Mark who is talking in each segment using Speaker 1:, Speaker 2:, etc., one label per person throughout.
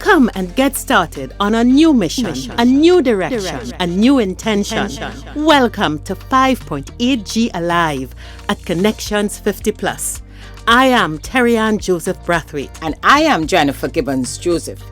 Speaker 1: Come and get started on a new mission, a new direction, a new intention. Welcome to 5.8G Alive at Connections 50 Plus. I am Terry-Ann Joseph Brathwaite.
Speaker 2: And I am Jennifer Gibbons Joseph,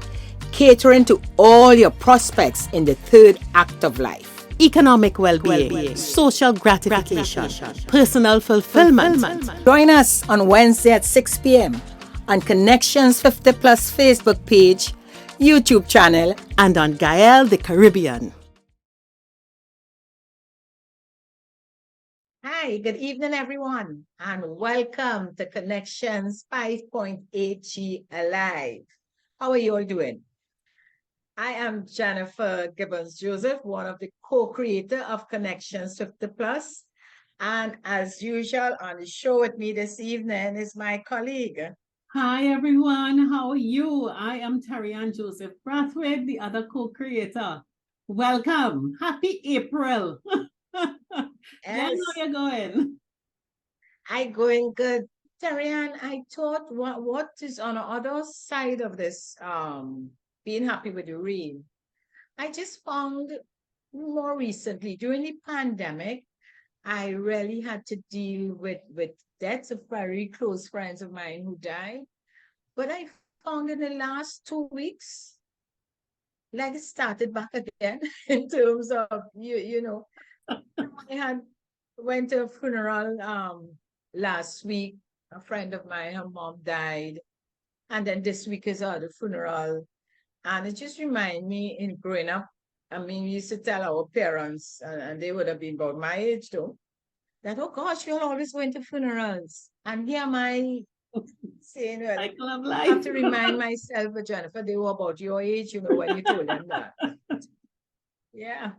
Speaker 2: catering to all your prospects in the third act of life.
Speaker 1: Economic well-being, social gratification, personal fulfillment.
Speaker 2: Join us on Wednesday at 6 p.m. on Connections 50 Plus Facebook page, YouTube channel,
Speaker 1: and on Gael the Caribbean.
Speaker 3: Hi, good evening, everyone, and welcome to Connections 5.8G Alive. How are you all doing? I am Jennifer Gibbons Joseph, one of the co-creator of Connections 50 Plus. And as usual, on the show with me this evening is my colleague.
Speaker 4: Hi, everyone. How are you? I am Terry-Ann Joseph Brathwaite, the other co-creator. Welcome. Happy April. Jen, how you going?
Speaker 3: I going good. Terry-Ann, I thought what is on the other side of this being happy with the rain. I just found more recently during the pandemic, I really had to deal with deaths of very close friends of mine who died. But I found in the last 2 weeks, like it started back again in terms of you know. I went to a funeral last week. A friend of mine, her mom died, and then this week is the funeral. And it just reminded me in growing up, I mean, we used to tell our parents, and they would have been about my age too, that, oh gosh, we're always going to funerals. And here am I saying, well, I have to remind myself, Jennifer, they were about your age, when you told them that. Yeah.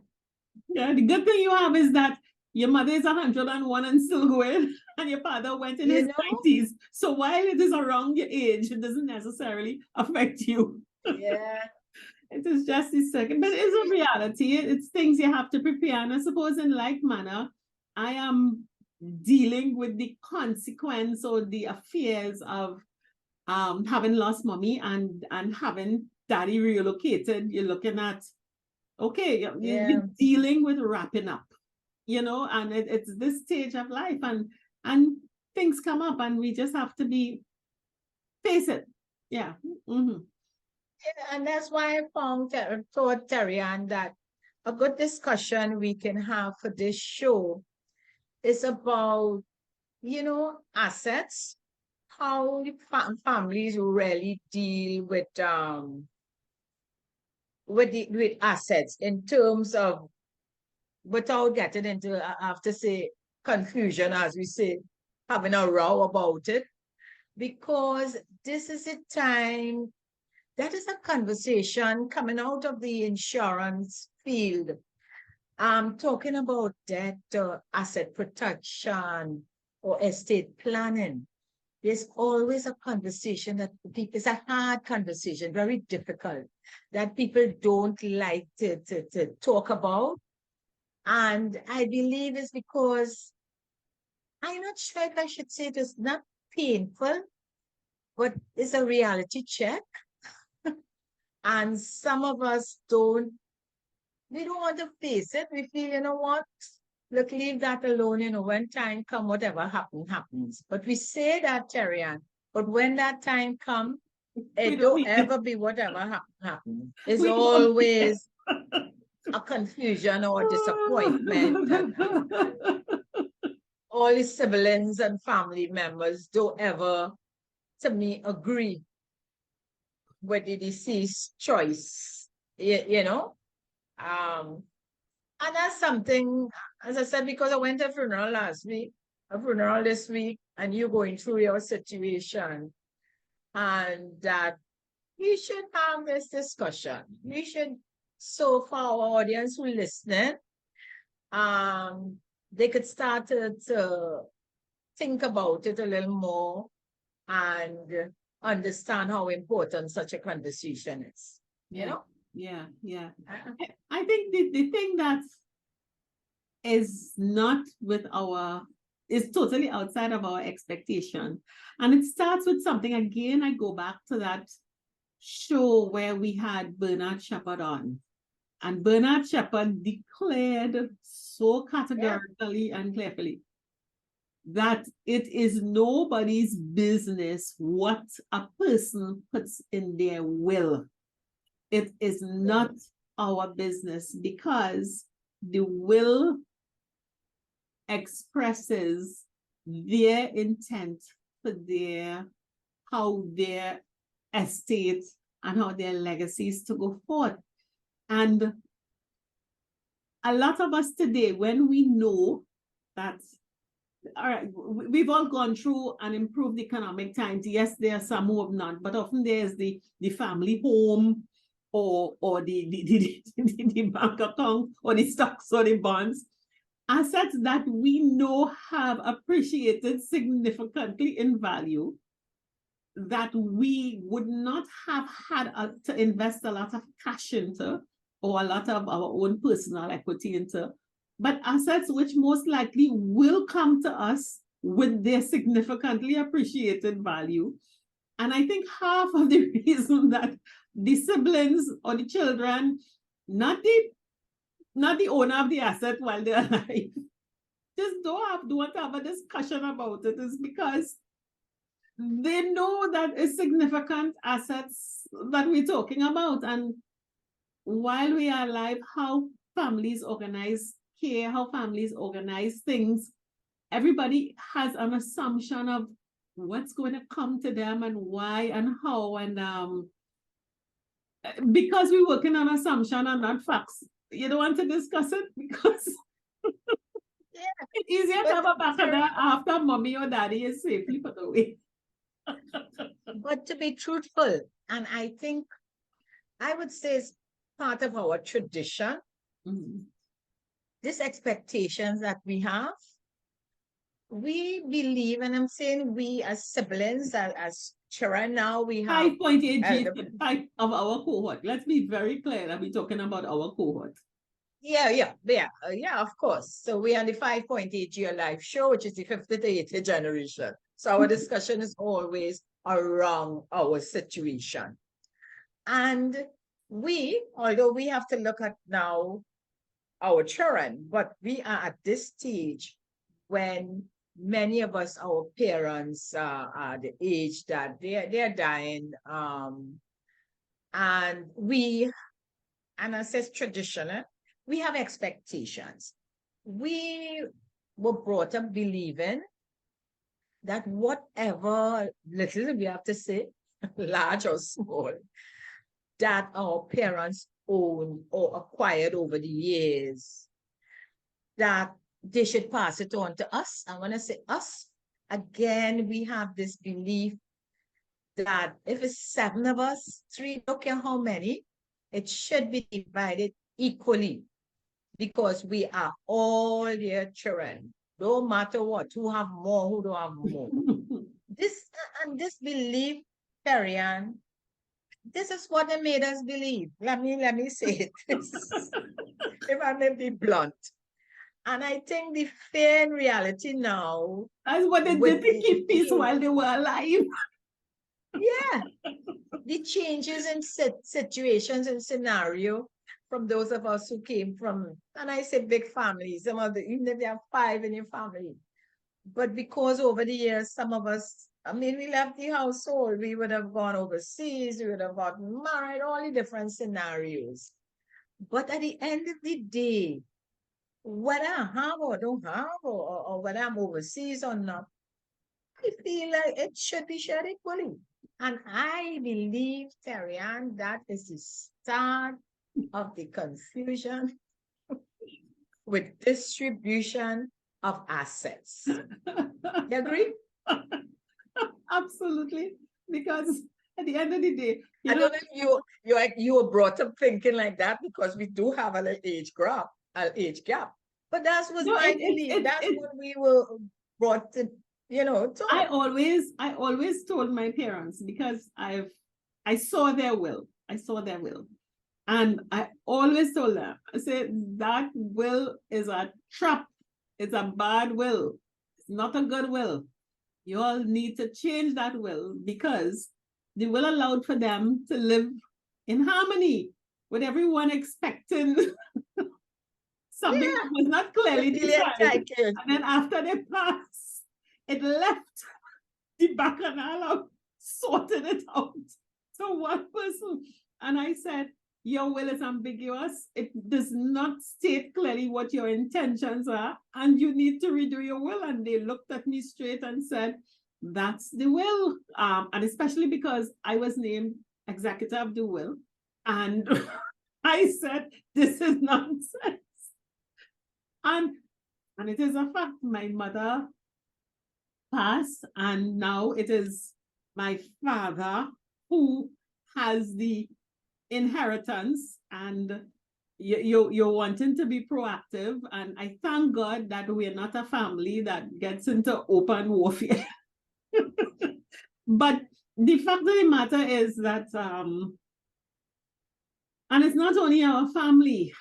Speaker 4: Yeah, the good thing you have is that your mother is 101 and still going, and your father went in his 90s. So while it is around your age, it doesn't necessarily affect you.
Speaker 3: Yeah.
Speaker 4: It is just a second, but it's a reality. It's things you have to prepare. And I suppose in like manner, I am dealing with the consequence or the affairs of having lost mommy and having daddy relocated. You're looking at, okay, you're dealing with wrapping up, and it's this stage of life, and things come up and we just have to face it. Yeah. Mm-hmm.
Speaker 3: Yeah, and that's why I thought, Terry-Ann, that a good discussion we can have for this show is about, assets, how families really deal with assets in terms of, without getting into, I have to say, confusion, as we say, having a row about it, because this is a time. That is a conversation coming out of the insurance field. Talking about debt, asset protection, or estate planning. There's always a conversation that it's a hard conversation, very difficult, that people don't like to talk about. And I believe it's because, I'm not sure if I should say it is not painful, but it's a reality check. And some of us we don't want to face it. We feel, you know what? Look, leave that alone, when time comes, whatever happens. But we say that, Terry-Ann, but when that time comes, it don't ever be whatever happens. It's always a confusion or disappointment. All the siblings and family members don't ever, to me, agree with the deceased choice, and that's something, as I said, because I went to a funeral last week, a funeral this week, and you're going through your situation, and that we should have this discussion. We should, so for our audience who listening, they could start to think about it a little more and understand how important such a conversation is.
Speaker 4: Yeah. I think the thing that is not is totally outside of our expectation. And it starts with something, again, I go back to that show where we had Bernard Shepherd on. And Bernard Shepherd declared so categorically and clearly that it is nobody's business what a person puts in their will. It is not our business, because the will expresses their intent for how their estate and how their legacies to go forth. And a lot of us today, when we know that, all right, we've all gone through and improved economic times. Yes, there are some who have not, but often there's the family home, or the bank account, or the stocks or the bonds, assets that we know have appreciated significantly in value, that we would not have had to invest a lot of cash into, or a lot of our own personal equity into, but assets which most likely will come to us with their significantly appreciated value. And I think half of the reason that the siblings or the children, not the owner of the asset while they're alive, just don't want to have a discussion about it, is because they know that it's significant assets that we're talking about. And while we are alive, how families organize care, how families organize things, everybody has an assumption of what's going to come to them and why and how. And because we're working on assumption and not facts, you don't want to discuss it, because it's easier to have a back of that after mommy or daddy is safely put away.
Speaker 3: But to be truthful, and I think I would say it's part of our tradition, these expectations that we have, we believe, and I'm saying we as siblings, as children now, we have
Speaker 4: 5.8 G of our cohort. Let's be very clear that we're talking about our cohort.
Speaker 3: Yeah, of course. So we are the 5.8 Year Life show, which is the 50th to 80th generation. So our discussion is always around our situation. And although we have to look at now our children, but we are at this stage when many of us, our parents, are the age that they're dying. And I says traditional, we have expectations. We were brought up believing that whatever little, we have to say, large or small, that our parents owned or acquired over the years, that they should pass it on to us. And when I say us, again, we have this belief that if it's 7 of us, 3, don't care how many, it should be divided equally, because we are all their children. No matter what, who have more, who don't have more. This belief, Perian, this is what they made us believe. Let me say it, if I may be blunt. And I think the fair reality now,
Speaker 4: that's what they did to keep peace while they were alive.
Speaker 3: Yeah, the changes in situations and scenario from those of us who came from, and I say big families, even if you have 5 in your family, but because over the years, some of us, we left the household, we would have gone overseas, we would have gotten married, all the different scenarios. But at the end of the day, whether I have or don't have, or whether I'm overseas or not, I feel like it should be shared equally. And I believe, Terian, that is the start of the confusion with distribution of assets. You agree?
Speaker 4: Absolutely. Because at the end of the day,
Speaker 3: I don't know if you were brought up thinking like that, because we do have an age gap. But that was my belief. That's what we were brought to, talk.
Speaker 4: I always told my parents, because I saw their will. And I always told them, I said, that will is a trap. It's a bad will. It's not a good will. You all need to change that will, because the will allowed for them to live in harmony with everyone expecting something that was not clearly defined. And then after they passed, it left the bacchanal of sorting it out to one person. And I said, your will is ambiguous. It does not state clearly what your intentions are, and you need to redo your will. And they looked at me straight and said, that's the will. And especially because I was named executor of the will. And I said, this is nonsense. And it is a fact, my mother passed, and now it is my father who has the inheritance, and you're wanting to be proactive. And I thank God that we're not a family that gets into open warfare. But the fact of the matter is that, and it's not only our family,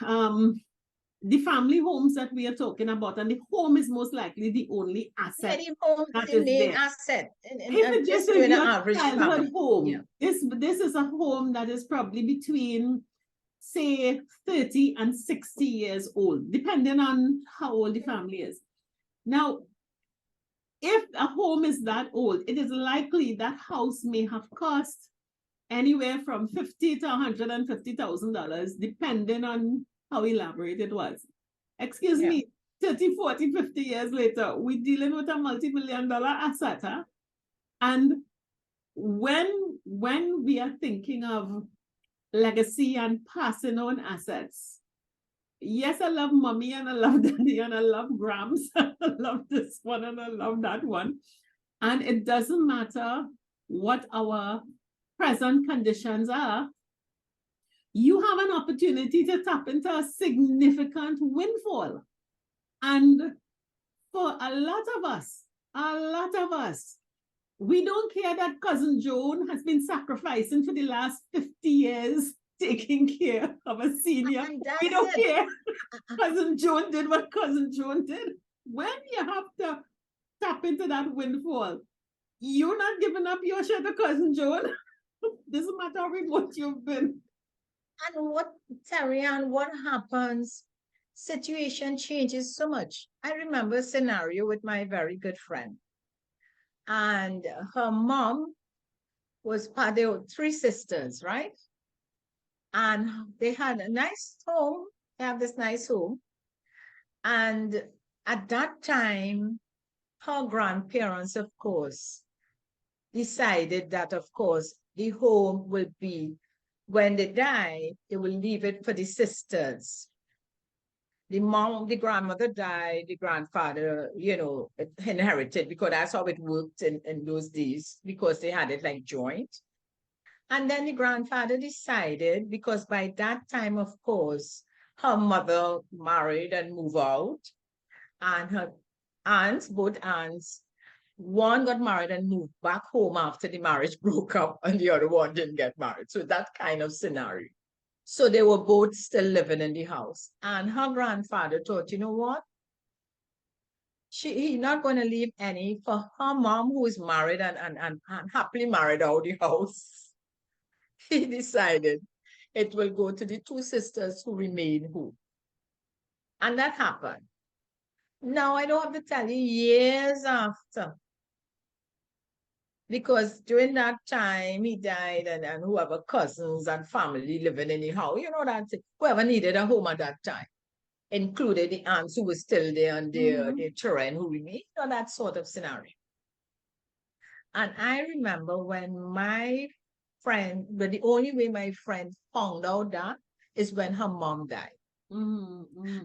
Speaker 4: the family homes that we are talking about, and the home is most likely the only asset.
Speaker 3: The home is the main asset.
Speaker 4: Even just if your childhood home, yeah. This is a home that is probably between, say, 30 and 60 years old, depending on how old the family is. Now, if a home is that old, it is likely that house may have cost anywhere from $50,000 to $150,000, depending on how elaborate it was. Excuse me, 30, 40, 50 years later, we're dealing with a multi-million-dollar asset. Huh? And when we are thinking of legacy and passing on assets, yes, I love mommy and I love daddy and I love Grams. I love this one and I love that one. And it doesn't matter what our present conditions are, you have an opportunity to tap into a significant windfall. And for a lot of us, we don't care that Cousin Joan has been sacrificing for the last 50 years, taking care of a senior. We don't care. Cousin Joan did what Cousin Joan did. When you have to tap into that windfall, you're not giving up your share to Cousin Joan. Doesn't matter how remote you've been.
Speaker 3: And what, Terry, and what happens, situation changes so much. I remember a scenario with my very good friend. And her mom was part, there were 3 sisters, right? And they had a nice home. They have this nice home. And at that time, her grandparents, of course, decided that, of course, the home will be, when they die, they will leave it for the sisters. The grandmother died, the grandfather, inherited, because that's how it worked in those days, because they had it like joint. And then the grandfather decided, because by that time, of course, her mother married and moved out, and her aunts, both aunts, one got married and moved back home after the marriage broke up, and the other one didn't get married. So that kind of scenario. So they were both still living in the house. And her grandfather thought, you know what? He's not going to leave any for her mom, who is married and happily married out the house. He decided it will go to the 2 sisters who remain home. And that happened. Now, I don't have to tell you, years after, because during that time he died, and whoever cousins and family living in the house, that whoever needed a home at that time, included the aunts who were still there and their children who remained, that sort of scenario. And I remember when my friend, but the only way my friend found out that is when her mom died.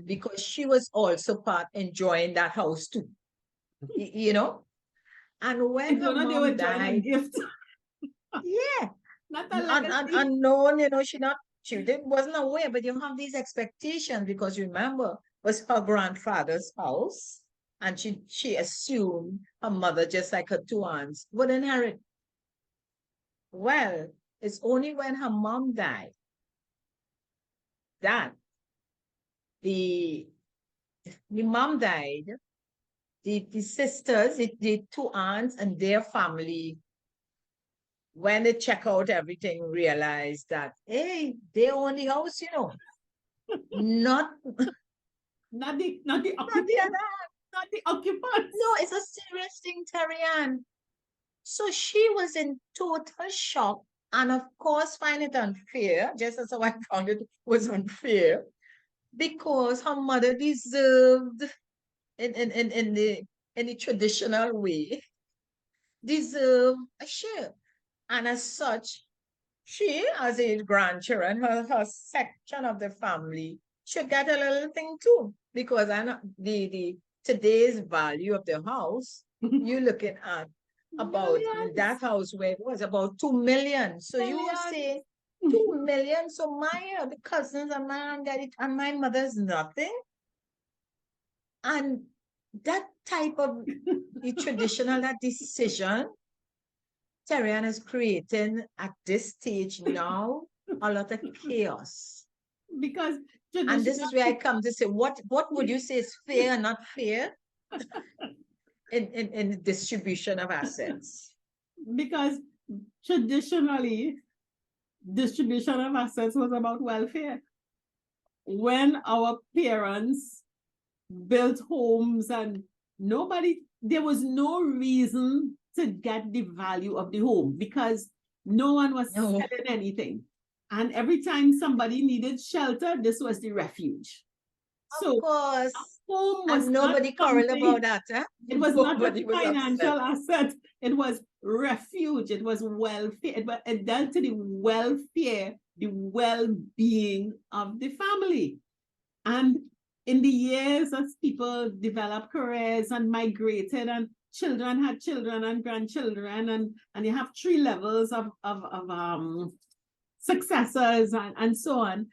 Speaker 3: Because she was also part enjoying that house too. And when her mom died, gift. Yeah, not unknown, she wasn't aware, but you have these expectations, because remember, it was her grandfather's house, and she assumed her mother, just like her 2 aunts, would inherit. Well, it's only when her mom died that the mom died. The sisters, the 2 aunts and their family when they check out everything, realize that, hey, they own the house, not,
Speaker 4: Not the
Speaker 3: not the
Speaker 4: occupant,
Speaker 3: other.
Speaker 4: not the occupants.
Speaker 3: No, it's a serious thing, Terry Ann. So she was in total shock and, of course, find it unfair, just as how I found it was unfair, because her mother deserved, in the traditional way, deserved a share. And as such, she, as a grandchildren, her section of the family, should get a little thing too. Because I know the today's value of the house, you're looking at about
Speaker 4: Millions.
Speaker 3: that house where it was about 2 million. So you will say 2 million. So my the cousins and my aunt get it, and my mother's nothing. And that type of the traditional, that decision, Terrian is creating at this stage now a lot of chaos.
Speaker 4: Because
Speaker 3: And this is where I come to say, what would you say is fair and not fair in the distribution of assets?
Speaker 4: Because traditionally, distribution of assets was about welfare. When our parents built homes and there was no reason to get the value of the home because no one was selling anything. And every time somebody needed shelter, this was the refuge.
Speaker 3: So, of course.
Speaker 4: Home was
Speaker 3: and nobody quarreled about that. Huh?
Speaker 4: It was nobody not a financial asset. It was refuge. It was welfare. It dealt to the welfare, the well-being of the family. And in the years as people developed careers and migrated and children had children and grandchildren and you have 3 levels of successors and so on.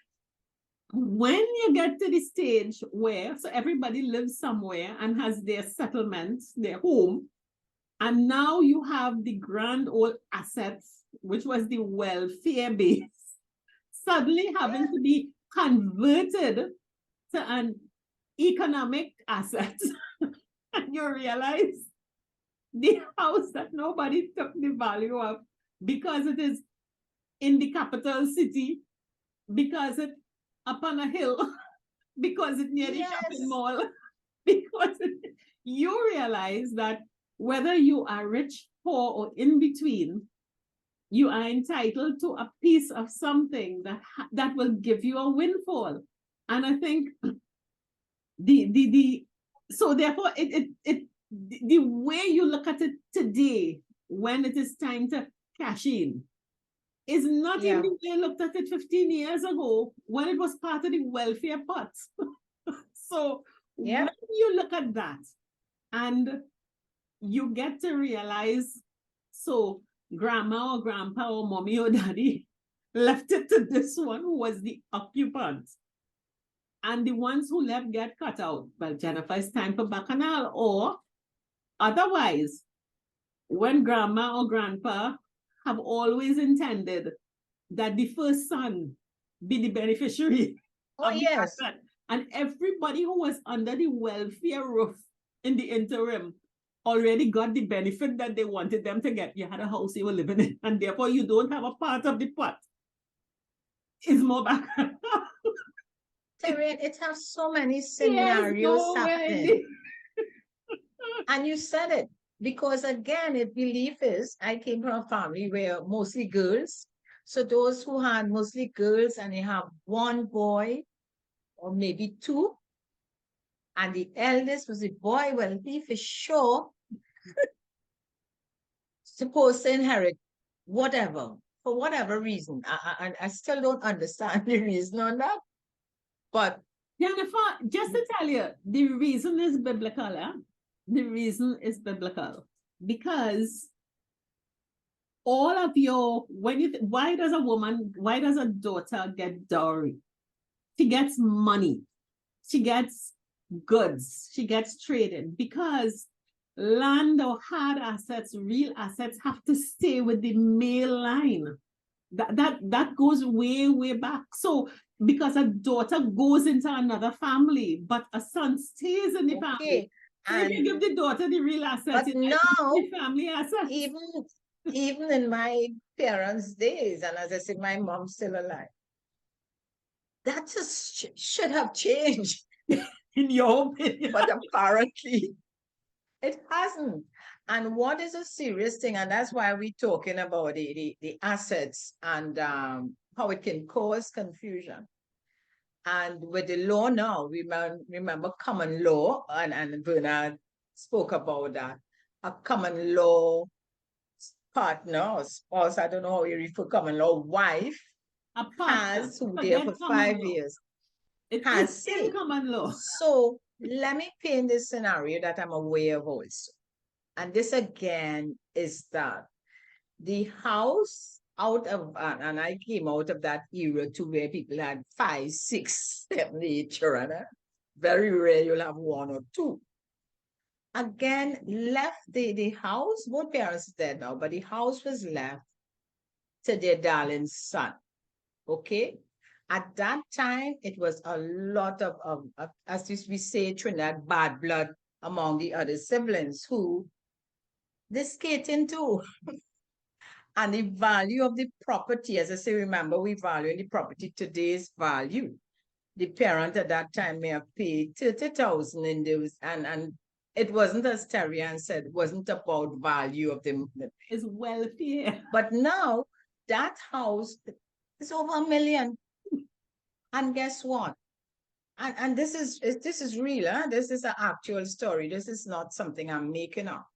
Speaker 4: When you get to the stage where, so everybody lives somewhere and has their settlement, their home, and now you have the grand old assets, which was the welfare base, suddenly having to be converted to an economic asset. And you realize the house that nobody took the value of because it is in the capital city, because it up on a hill, because it's near the shopping mall, because you realize that whether you are rich, poor, or in between, you are entitled to a piece of something that will give you a windfall. And I think so therefore the way you look at it today, when it is time to cash in, is not in the way I looked at it 15 years ago when it was part of the welfare pot. So when you look at that and you get to realize, so grandma or grandpa or mommy or daddy left it to this one who was the occupant. And the ones who left get cut out. Well, Jennifer, it's time for bacchanal. Or otherwise, when grandma or grandpa have always intended that the first son be the beneficiary of the asset. And everybody who was under the welfare roof in the interim already got the benefit that they wanted them to get. You had a house you were living in, and therefore you don't have a part of the pot. It's more back.
Speaker 3: Terry, it has so many scenarios happening. And you said it. Because again, the belief is, I came from a family where mostly girls. So those who had mostly girls and they have one boy or maybe 2, and the eldest was a boy, well, he for sure supposed to inherit whatever, for whatever reason. I still don't understand the reason on that. But
Speaker 4: Jennifer, just to tell you, the reason is biblical. Eh? The reason is biblical because all of your, why does a daughter get dowry? She gets money, she gets goods, she gets traded because land or hard assets, real assets have to stay with the male line. That goes way, way back. So because a daughter goes into another family, but a son stays in the family. So if you give the daughter the real assets,
Speaker 3: but now,
Speaker 4: the family assets.
Speaker 3: even even in my parents' days, and as I said, my mom's still alive, that just should have changed, in your opinion. But apparently, it hasn't. And what is a serious thing, and that's why we're talking about the assets and how it can cause confusion. And with the law now, remember common law, and Bernard spoke about that. A common law partner, or spouse, I don't know how you refer common law, wife,
Speaker 4: A partner.
Speaker 3: has, who there
Speaker 4: Forget
Speaker 3: for
Speaker 4: common
Speaker 3: 5
Speaker 4: law.
Speaker 3: years,
Speaker 4: It
Speaker 3: has
Speaker 4: is in
Speaker 3: say.
Speaker 4: common law.
Speaker 3: So let me paint this scenario that I'm aware of also. And this again is that the house out of, and I came out of that era to where people had 5, 6, 7, 8 children. Very rare you'll have 1 or 2. Again, left the house, both parents are dead now, but the house was left to their darling son. Okay? At that time, it was a lot of as we say, Trinidad, bad blood among the other siblings who they skate into. And the value of the property, as I say, remember, we value the property today's value. The parent at that time may have paid 30,000 in those, and it wasn't, as Terry-Ann said, it wasn't about value of the.
Speaker 4: It's welfare.
Speaker 3: But now that house is over $1 million. And guess what? And this is real, huh? This is an actual story. This is not something I'm making up.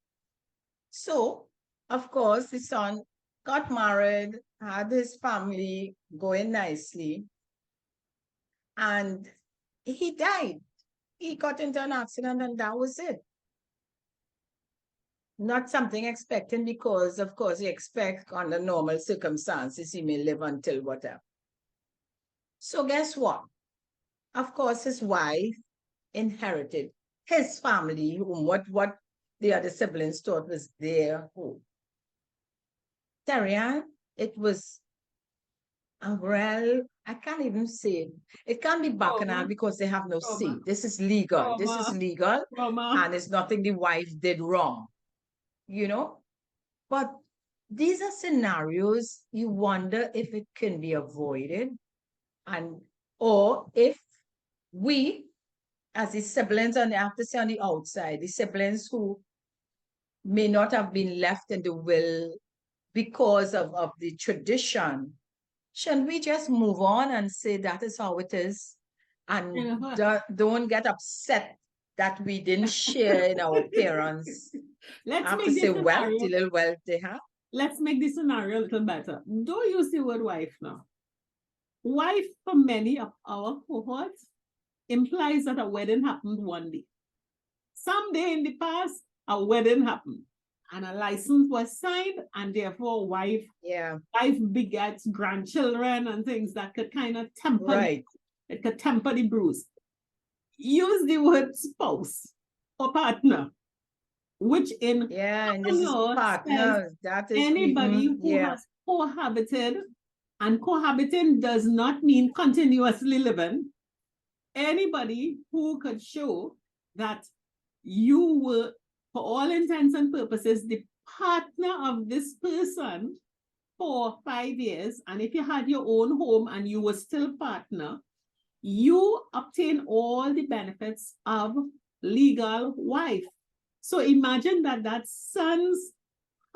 Speaker 3: So, of course, the son got married, had his family going nicely, and he died. He got into an accident, and that was it. Not something expected, because, of course, you expect under normal circumstances, he may live until whatever. So guess what? Of course, his wife inherited his family home, what the other siblings thought was their home. Terry-Ann, it was, well, I can't even say it. It can't be bacchanal because they have no say. This is legal. This is legal. And it's nothing the wife did wrong, you know? But these are scenarios you wonder if it can be avoided, and or if we, as the siblings, and I have to say on the outside, the siblings who may not have been left in the will because of the tradition, shouldn't we just move on and say that is how it is? And don't get upset that we didn't share in our parents.
Speaker 4: Let's
Speaker 3: I have
Speaker 4: make
Speaker 3: to
Speaker 4: this
Speaker 3: say wealth,
Speaker 4: scenario.
Speaker 3: the little wealth they have.
Speaker 4: Let's make this scenario a little better. Don't use the word wife now. Wife, for many of our cohorts, implies that a wedding happened one day. Someday in the past, a wedding happened and a license was signed, and therefore wife begets grandchildren and things that could kind of temper, it could temper the bruise. Use the word spouse or partner, which in
Speaker 3: and this is partner. That is
Speaker 4: anybody who has cohabited, and cohabiting does not mean continuously living. Anybody who could show that you were, for all intents and purposes, the partner of this person for 5 years, and if you had your own home and you were still partner, you obtain all the benefits of legal wife. So imagine that that son's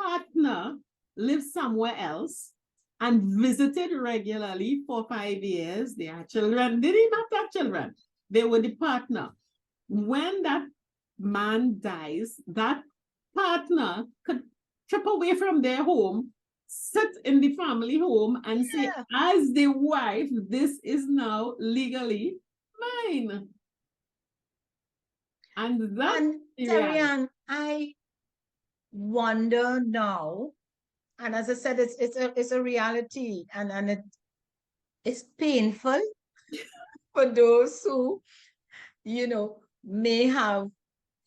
Speaker 4: partner lives somewhere else and visited regularly for 5 years. They had children. They didn't have children. They were the partner. When that man dies, that partner could trip away from their home, sit in the family home and say, as the wife, this is now legally mine. And that's
Speaker 3: Terry-Ann, I wonder now, and as I said, it's a reality, and it's painful for those who, may have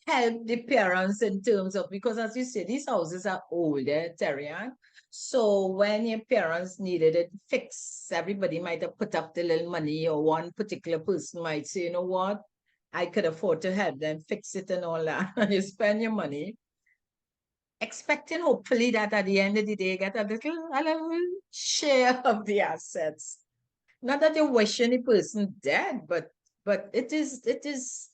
Speaker 3: helped the parents in terms of, because as you say, these houses are older, Terry-Ann. So when your parents needed it fixed, everybody might have put up the little money, or one particular person might say, you know what, I could afford to help them fix it and all that. And you spend your money. expecting hopefully that at the end of the day, get a little share of the assets. Not that you're wishing the person dead, but it is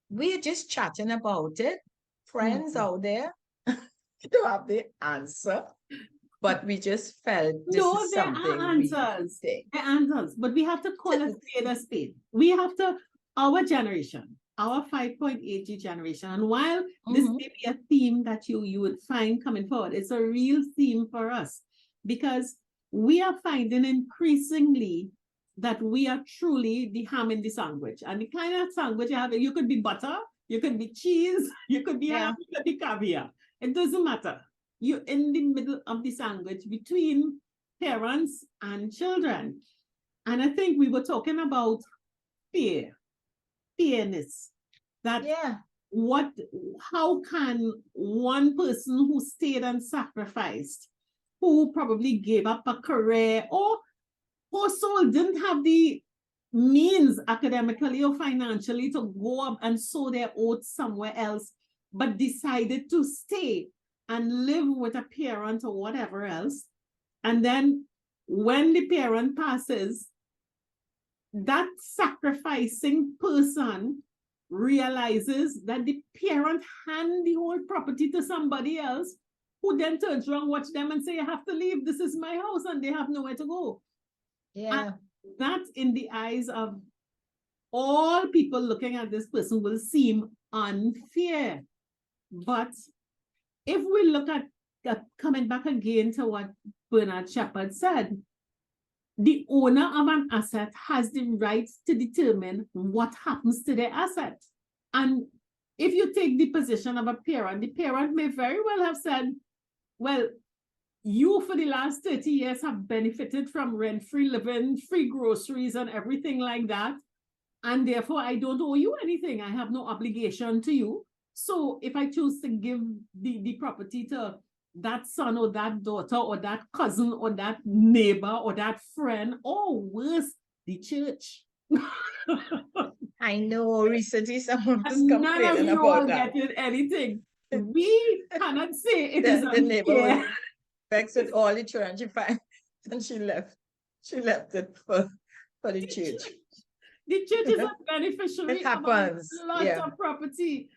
Speaker 3: we're just chatting about it. Friends out there, you don't have the answer, but we just felt this
Speaker 4: No,
Speaker 3: is
Speaker 4: there
Speaker 3: something
Speaker 4: are
Speaker 3: we
Speaker 4: answers.
Speaker 3: think.
Speaker 4: There are answers, but we have to call a spade a spade. We have to, our generation, our 5.8G generation, and while this may be a theme that you would find coming forward, it's a real theme for us because we are finding increasingly that we are truly the ham in the sandwich. And the kind of sandwich you have, you could be butter, you could be cheese, you could be ham, you could be caviar. It doesn't matter. You're in the middle of the sandwich between parents and children. And I think we were talking about fairness. That how can one person who stayed and sacrificed, who probably gave up a career or also didn't have the means academically or financially to go up and sow their oats somewhere else, but decided to stay and live with a parent or whatever else. And then when the parent passes, that sacrificing person realizes that the parent hand the whole property to somebody else who then turns around, watch them and say, I have to leave. This is my house, and they have nowhere to go.
Speaker 3: Yeah.
Speaker 4: And that in the eyes of all people looking at this person will seem unfair. But if we look at coming back again to what Bernard Shepard said, the owner of an asset has the right to determine what happens to their asset. And if you take the position of a parent, the parent may very well have said, well, you for the last 30 years have benefited from rent-free living, free groceries and everything like that. And therefore, I don't owe you anything. I have no obligation to you. So if I choose to give the property to that son or that daughter or that cousin or that neighbor or that friend, or worse, the church.
Speaker 3: I know recently someone was
Speaker 4: And none of
Speaker 3: complaining
Speaker 4: you
Speaker 3: about
Speaker 4: are
Speaker 3: that.
Speaker 4: getting anything. We cannot say it is
Speaker 3: The neighbor
Speaker 4: unfair.
Speaker 3: was vexed with all the children she found, and she left. She left it for the church.
Speaker 4: The church is a beneficiary
Speaker 3: It happens.
Speaker 4: of a lot of property.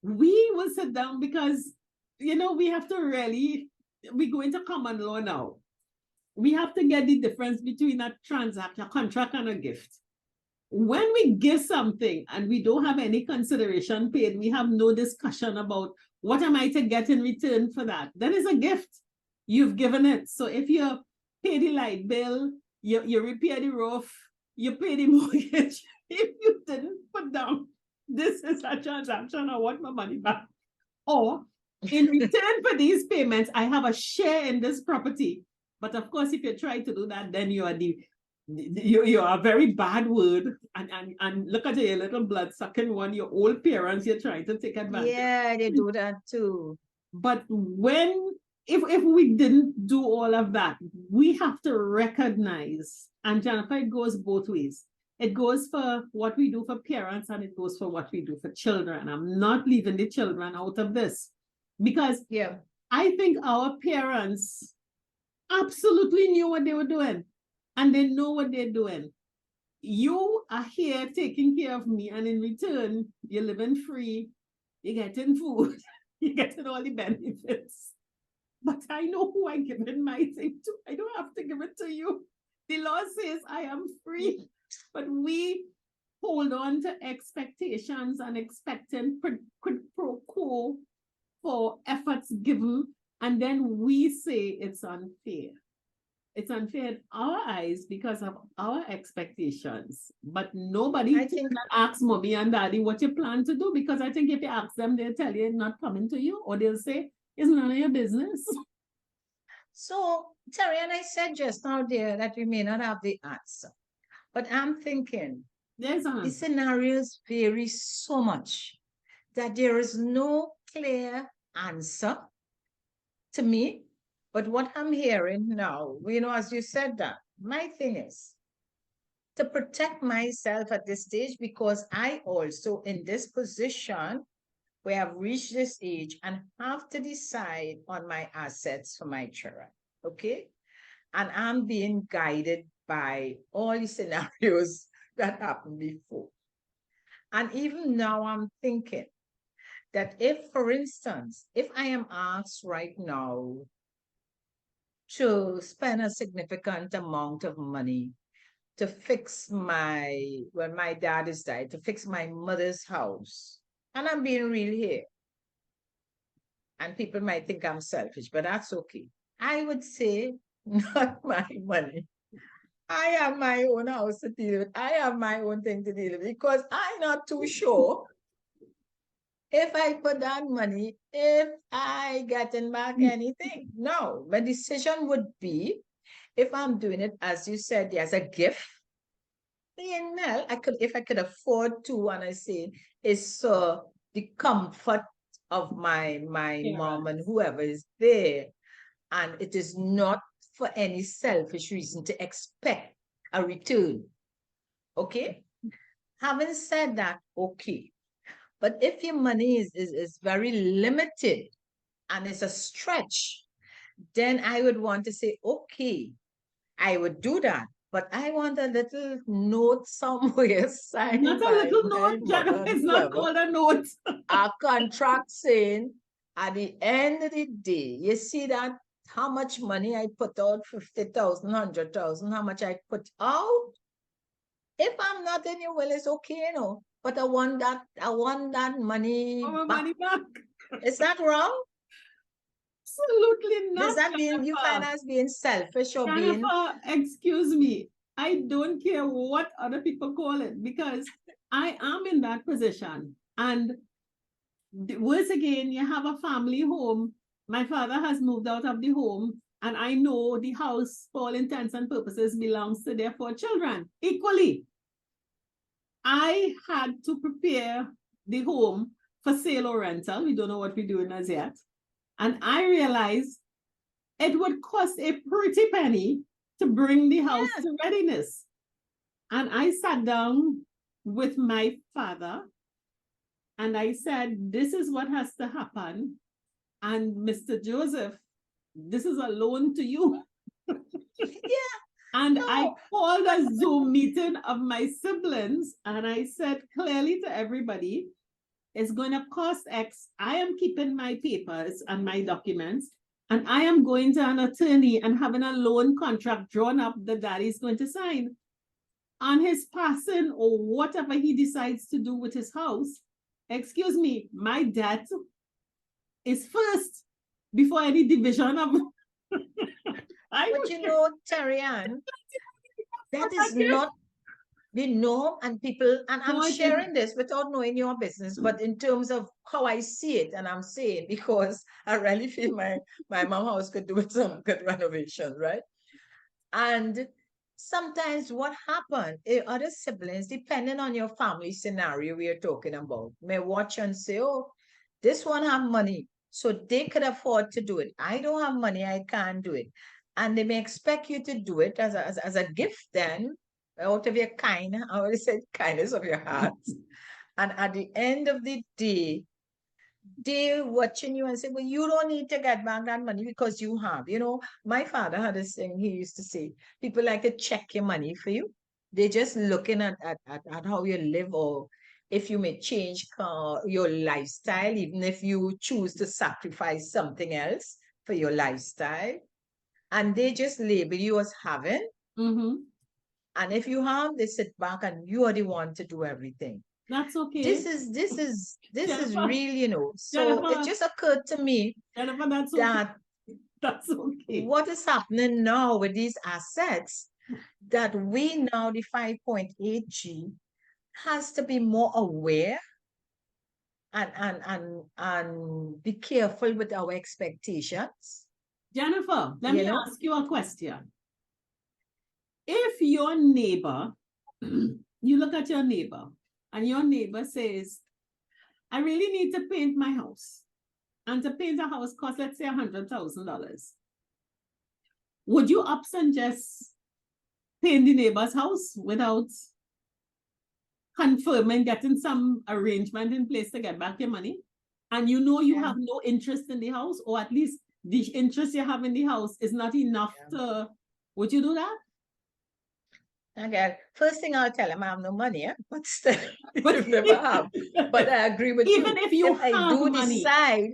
Speaker 4: We will sit down because, you know, we have to really, we go into common law now. We have to get the difference between a transaction, a contract, and a gift. When we give something and we don't have any consideration paid, we have no discussion about what am I to get in return for that. That is a gift. You've given it. So if you pay the light bill, you repair the roof, you pay the mortgage, if you didn't put down, this is a transaction, I want my money back. Or in return for these payments, I have a share in this property. But of course, if you try to do that, then you are you're a very bad word. And look at your little blood-sucking one, your old parents, you're trying to take advantage.
Speaker 3: Yeah, they do that too.
Speaker 4: But if we didn't do all of that, we have to recognize, and Jennifer, it goes both ways. It goes for what we do for parents and it goes for what we do for children. I'm not leaving the children out of this because I think our parents absolutely knew what they were doing and they know what they're doing. You are here taking care of me, and in return, you're living free, you're getting food, you're getting all the benefits. But I know who I give in my thing to. I don't have to give it to you. The law says I am free, but we hold on to expectations and expecting quid pro quo for efforts given, and then we say it's unfair. It's unfair in our eyes because of our expectations. But nobody asks mommy and daddy what you plan to do, because I think if you ask them, they'll tell you it's not coming to you, or they'll say it's none of your business.
Speaker 3: So, Terry, and I said just now there that we may not have the answer, but I'm thinking the scenarios vary so much that there is no clear answer to me. But what I'm hearing now, you know, as you said that, my thing is to protect myself at this stage, because I also in this position where I've reached this age and have to decide on my assets for my children. Okay? And I'm being guided by all the scenarios that happened before. And even now, I'm thinking that if, for instance, if I am asked right now to spend a significant amount of money to fix when my dad is died, to fix my mother's house, and I'm being real here, and people might think I'm selfish, but that's okay. I would say, not my money. I have my own house to deal with. I have my own thing to deal with because I'm not too sure if I put that money, if I getting back anything. No, my decision would be if I'm doing it, as you said, as a gift. Then, well, if I could afford to, and I say, it's the comfort of my mom and whoever is there, and it is not for any selfish reason to expect a return. Okay? Having said that, okay. But if your money is very limited and it's a stretch, then I would want to say, okay, I would do that. But I want a little note somewhere signed
Speaker 4: Not a
Speaker 3: by
Speaker 4: little
Speaker 3: my
Speaker 4: note,
Speaker 3: mother
Speaker 4: Jennifer.
Speaker 3: and
Speaker 4: It's not
Speaker 3: whoever,
Speaker 4: called a note.
Speaker 3: a contract saying at the end of the day, you see that how much money I put out, 50,000, 100,000, how much I put out. If I'm not in your will, it's okay, But I want that money
Speaker 4: Our
Speaker 3: back.
Speaker 4: money back.
Speaker 3: Is that wrong?
Speaker 4: Absolutely not.
Speaker 3: Does that mean you find
Speaker 4: Jennifer.
Speaker 3: us being selfish or being?
Speaker 4: Jennifer, excuse me. I don't care what other people call it because I am in that position. And once again, you have a family home. My father has moved out of the home, and I know the house, for all intents and purposes, belongs to their 4 children equally. I had to prepare the home for sale or rental. We don't know what we're doing as yet. And I realized it would cost a pretty penny to bring the house to readiness. And I sat down with my father and I said, this is what has to happen. And Mr. Joseph, this is a loan to you.
Speaker 3: Yeah.
Speaker 4: And
Speaker 3: No.
Speaker 4: I called a Zoom meeting of my siblings and I said clearly to everybody, it's going to cost X. I am keeping my papers and my documents, and I am going to an attorney and having a loan contract drawn up that daddy's going to sign. On his passing or whatever he decides to do with his house, excuse me, my debt is first before any division of.
Speaker 3: But Terry Ann, that is not the norm, and people, and I'm sharing this without knowing your business, but in terms of how I see it, and I'm saying because I really feel my mom house could do with some good renovation, right? And sometimes what happened, other siblings, depending on your family scenario we are talking about, may watch and say, oh, this one have money, so they could afford to do it. I don't have money, I can't do it. And they may expect you to do it as a gift then, out of your I already said kindness of your heart. And at the end of the day, they're watching you and say, well, you don't need to get back that money because you have. My father had this thing he used to say, people like to check your money for you. They're just looking at how you live, or if you may change your lifestyle, even if you choose to sacrifice something else for your lifestyle. And they just label you as having.
Speaker 4: Mm-hmm.
Speaker 3: And if you have, they sit back and you are the one to do everything.
Speaker 4: That's okay.
Speaker 3: This is
Speaker 4: Jennifer,
Speaker 3: real, So
Speaker 4: Jennifer,
Speaker 3: it just occurred to me,
Speaker 4: Jennifer, that's
Speaker 3: that
Speaker 4: okay. That's okay.
Speaker 3: What is happening now with these assets, that we now, the 5.8G, has to be more aware and be careful with our expectations.
Speaker 4: Jennifer, let me ask you a question. If your neighbor, you look at your neighbor, and your neighbor says, I really need to paint my house. And to paint a house costs, let's say, $100,000. Would you opt and just paint the neighbor's house without confirming, getting some arrangement in place to get back your money? and you know you
Speaker 3: Yeah.
Speaker 4: have no interest in the house, or at least the interest you have in the house is not enough to, would you do that?
Speaker 3: Okay. First thing I'll tell him I have no money, but still,
Speaker 4: But
Speaker 3: you never have. But I agree with
Speaker 4: even
Speaker 3: you.
Speaker 4: if you
Speaker 3: I
Speaker 4: have
Speaker 3: do
Speaker 4: money,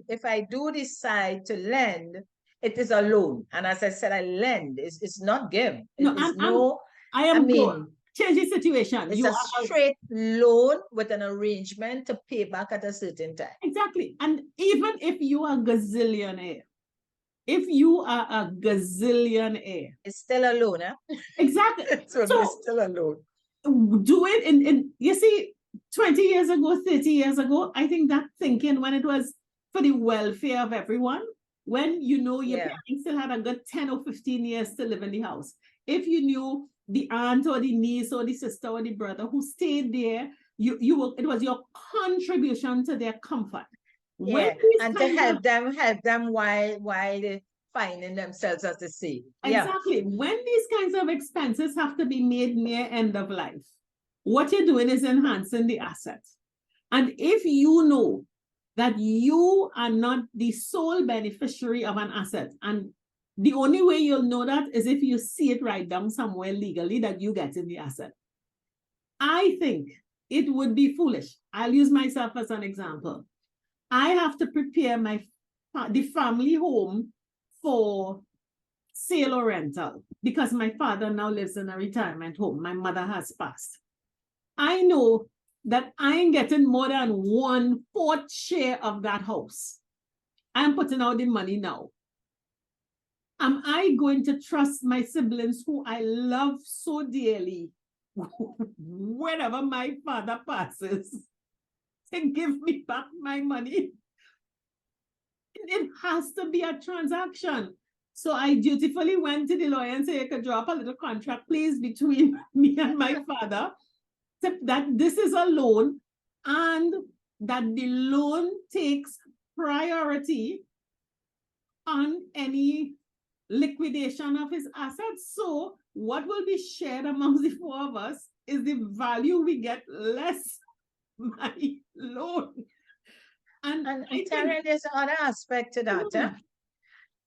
Speaker 3: if I do decide to lend, it is a loan. And as I said, I lend. It's not give.
Speaker 4: no,
Speaker 3: It's
Speaker 4: I
Speaker 3: I
Speaker 4: am
Speaker 3: mean,
Speaker 4: good. Change the situation.
Speaker 3: it's
Speaker 4: You
Speaker 3: a
Speaker 4: are
Speaker 3: straight loan with an arrangement to pay back at a certain time.
Speaker 4: exactly. And even if you are gazillionaire, if you are a gazillionaire,
Speaker 3: It's still a loan, huh?
Speaker 4: exactly.
Speaker 3: So
Speaker 4: So
Speaker 3: it's still a loan.
Speaker 4: do it in you see, 20 years ago, 30 years ago, I think that thinking when it was for the welfare of everyone, when you know your
Speaker 3: Yeah.
Speaker 4: parents still had a good 10 or 15 years to live in the house. If you knew the aunt or the niece or the sister or the brother who stayed there, it was your contribution to their comfort. When
Speaker 3: Yeah.
Speaker 4: these
Speaker 3: And to
Speaker 4: kinds of
Speaker 3: help them while they finding themselves, as they say. Yeah.
Speaker 4: exactly, when these kinds of expenses have to be made near end of life, what you're doing is enhancing the asset. And if you know that you are not the sole beneficiary of an asset, and the only way you'll know that is if you see it right down somewhere legally that you get in the asset. I think it would be foolish. I'll use myself as an example. I have to prepare the family home for sale or rental because my father now lives in a retirement home. My mother has passed. I know that I ain't getting more than 1/4 share of that house. I'm putting out the money now. Am I going to trust my siblings who I love so dearly whenever my father passes to give me back my money? It has to be a transaction. So I dutifully went to the lawyer and said, "You could draw up a little contract, please, between me and my father, that this is a loan and that the loan takes priority on any liquidation of his assets. So what will be shared among the four of us is the value we get less my loan." And
Speaker 3: Terry, there's another aspect to that.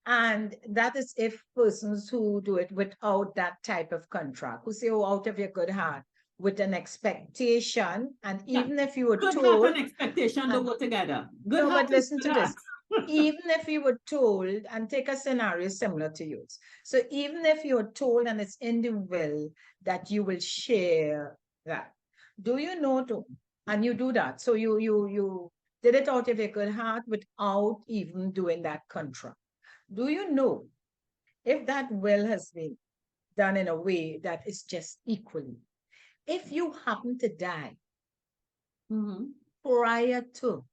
Speaker 3: And that is if persons who do it without that type of contract, who say, "Oh, out of your good heart," with an expectation, and even if you were
Speaker 4: good
Speaker 3: told,
Speaker 4: heart and expectation don't go together. Good
Speaker 3: no,
Speaker 4: heart
Speaker 3: but listen to
Speaker 4: good
Speaker 3: this.
Speaker 4: heart.
Speaker 3: Even if you were told, and take a scenario similar to yours. So even if you're told and it's in the will that you will share that, do you know to, and you do that. So you did it out of your good heart without even doing that contract. Do you know if that will has been done in a way that is just equally? If you happen to die prior to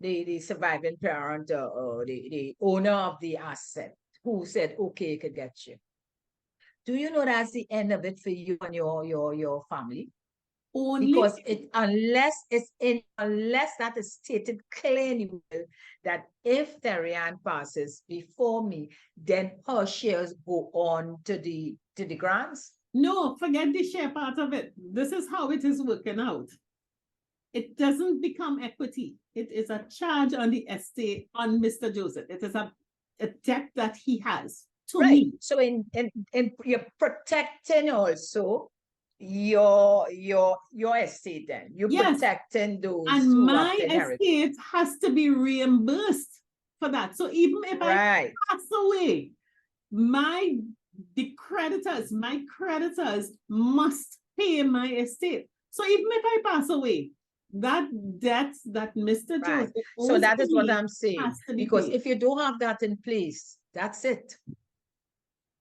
Speaker 3: the surviving parent or the owner of the asset who said, "Okay, it could get you," do you know that's the end of it for you and your family?
Speaker 4: Only
Speaker 3: Because unless that is stated clearly that if Terry-Ann passes before me, then her shares go on to the grants.
Speaker 4: no, forget the share part of it. This is how it is working out. It doesn't become equity. It is a charge on the estate on Mr. Joseph. It is a debt that he has to me.
Speaker 3: So in you're protecting also your estate then. You're protecting those
Speaker 4: and
Speaker 3: who
Speaker 4: my
Speaker 3: have to inherit.
Speaker 4: estate has to be reimbursed for that. So even if I pass away, my creditors must pay my estate. So even if I pass away, that debt that Mr. Joseph owes
Speaker 3: So that is what
Speaker 4: me
Speaker 3: I'm saying.
Speaker 4: has to be
Speaker 3: Because
Speaker 4: paid.
Speaker 3: if you don't have that in place, that's it.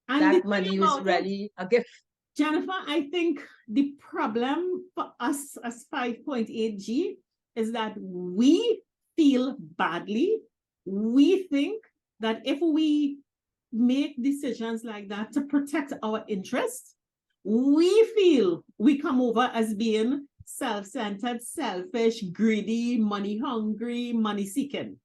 Speaker 4: And
Speaker 3: that money is really a gift.
Speaker 4: Jennifer, I think the problem for us as 5.8G is that we feel badly. We think that if we make decisions like that to protect our interests, we feel we come over as being self-centered, selfish, greedy, money hungry, money seeking.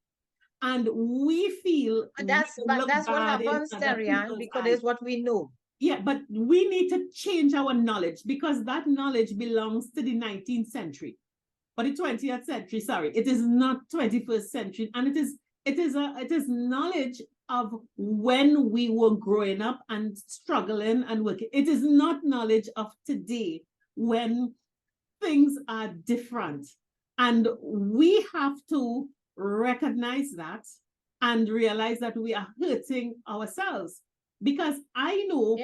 Speaker 4: And we feel
Speaker 3: that's what happens, Terry-Ann, because it's what we know.
Speaker 4: Yeah, but we need to change our knowledge because that knowledge belongs to the 19th century. for the 20th century. Sorry, it is not 21st century, and it is knowledge of when we were growing up and struggling and working. It is not knowledge of today when things are different, and we have to recognize that and realize that we are hurting ourselves, because I know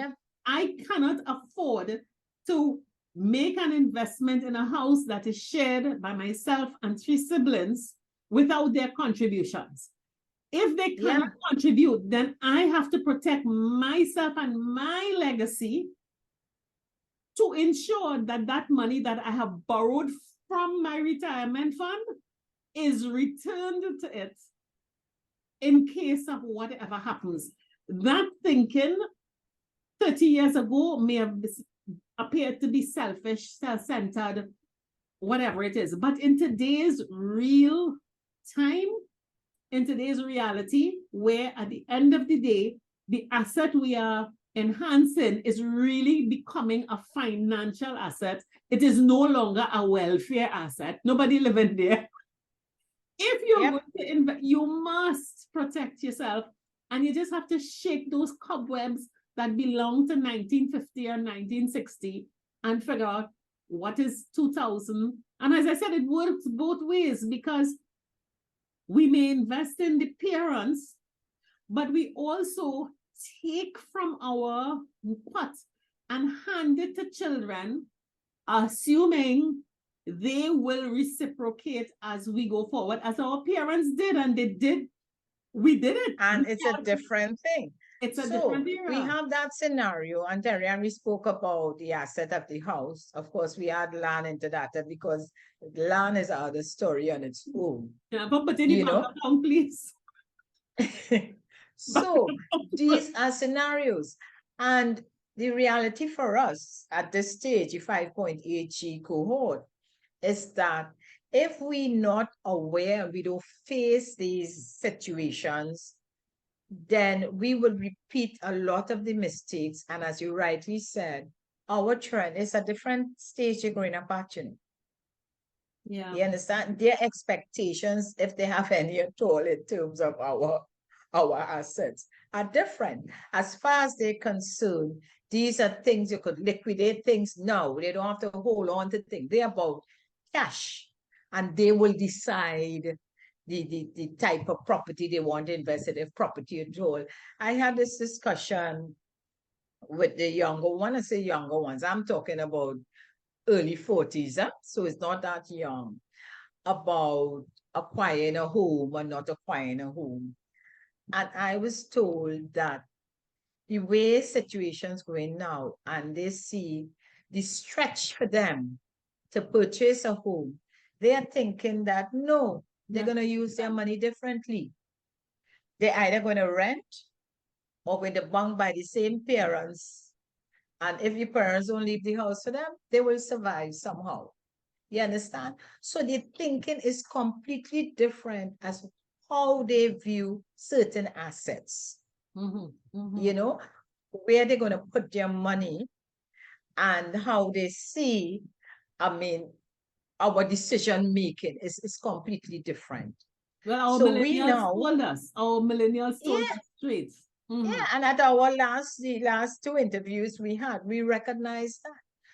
Speaker 4: I cannot afford to make an investment in a house that is shared by myself and 3 siblings without their contributions. If they cannot contribute, then I have to protect myself and my legacy to ensure that that money that I have borrowed from my retirement fund is returned to it in case of whatever happens. That thinking 30 years ago may have appeared to be selfish, self-centered, whatever it is. But in today's real time, in today's reality, where at the end of the day, the asset we are enhancing is really becoming a financial asset. It is no longer a welfare asset. Nobody living there. If you're going to invest, you must protect yourself, and you just have to shake those cobwebs that belong to 1950 or 1960 and figure out what is 2000. And as I said, it works both ways, because we may invest in the parents, but we also take from our pot and hand it to children, assuming they will reciprocate as we go forward, as our parents did, and they did. We did it.
Speaker 3: And it's a different thing.
Speaker 4: It's a different era.
Speaker 3: We have that scenario, and Terry, we spoke about the asset of the house. Of course, we add land into that because land is another story on its own.
Speaker 4: Yeah, but in the bank account, please.
Speaker 3: So these are scenarios, and the reality for us at this stage, the 5.8G cohort, is that if we're not aware, we don't face these situations, then we will repeat a lot of the mistakes. And as you rightly said, our trend is a different stage you're growing up at,
Speaker 4: Yeah.
Speaker 3: You understand? Their expectations, if they have any at all in terms of our assets, are different. As far as they're concerned, these are things you could liquidate things now. They don't have to hold on to things. They're about cash, and they will decide the type of property they want to invest in, if property at all. I had this discussion with the younger one. I say younger ones, I'm talking about early 40s, so it's not that young, about acquiring a home or not acquiring a home. And I was told that the way situations going now, and they see the stretch for them to purchase a home, they are thinking that no, they're going to use their money differently. They're either going to rent or with the bank by the same parents. And if the parents don't leave the house for them, they will survive somehow. You understand? So the thinking is completely different as how they view certain assets. You know, where they're going to put their money and how they see, I mean, our decision making is completely different.
Speaker 4: Well, our millennials told us. Our millennials told us straight.
Speaker 3: Yeah, and at the last 2 interviews we had, we recognized that.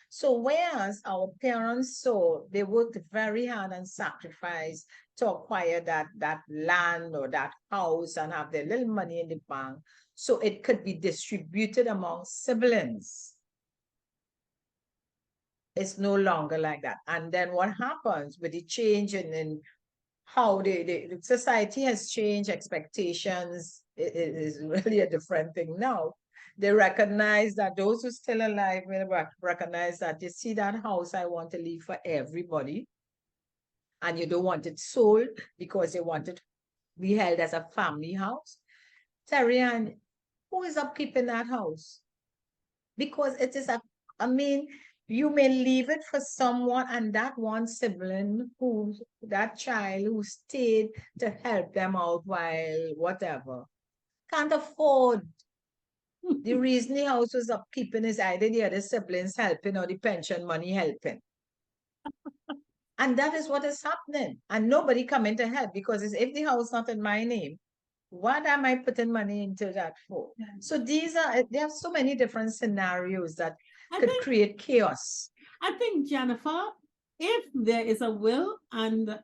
Speaker 3: So whereas our parents saw, they worked very hard and sacrificed to acquire that land or that house and have their little money in the bank, so it could be distributed among siblings. It's no longer like that. And then what happens with the change in how the society has changed, expectations, it is really a different thing now. They recognize that those who are still alive will recognize that, you see that house I want to leave for everybody, and you don't want it sold because you want it to be held as a family house. Terry, and who is upkeeping that house? Because it is you may leave it for someone, and that one sibling that child who stayed to help them out while whatever, can't afford. The reason the house was upkeeping is either the other siblings helping or the pension money helping. And that is what is happening. And nobody coming to help, because if the house not in my name, what am I putting money into that for? So there are so many different scenarios that could create chaos.
Speaker 4: I think, Jennifer, if there is a will and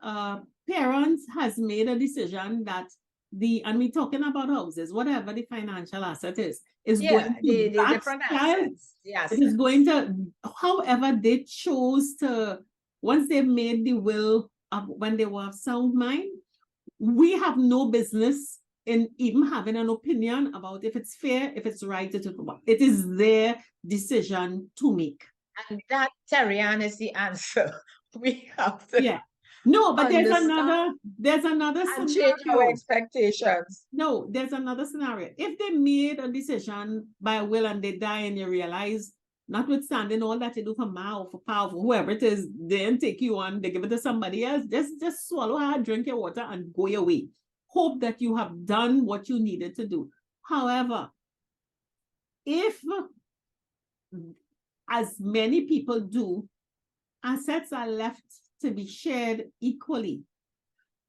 Speaker 4: parents has made a decision that and we're talking about houses, whatever the financial asset is going to
Speaker 3: the
Speaker 4: that
Speaker 3: different
Speaker 4: child,
Speaker 3: assets. Yes.
Speaker 4: it is going to, however they chose to, once they've made the will when they were of sound mind, we have no business in even having an opinion about if it's fair, if it's right. It is their decision to make.
Speaker 3: And that, Terry-Ann, is the answer. We have to
Speaker 4: no, but there's another
Speaker 3: and
Speaker 4: scenario.
Speaker 3: change our expectations.
Speaker 4: No, there's another scenario. If they made a decision by will and they die and you realize, notwithstanding all that you do for Ma or for Pa or for whoever it is, they didn't take you on, they give it to somebody else, just swallow hard, drink your water and go your way. Hope that you have done what you needed to do. However, if, as many people do, assets are left to be shared equally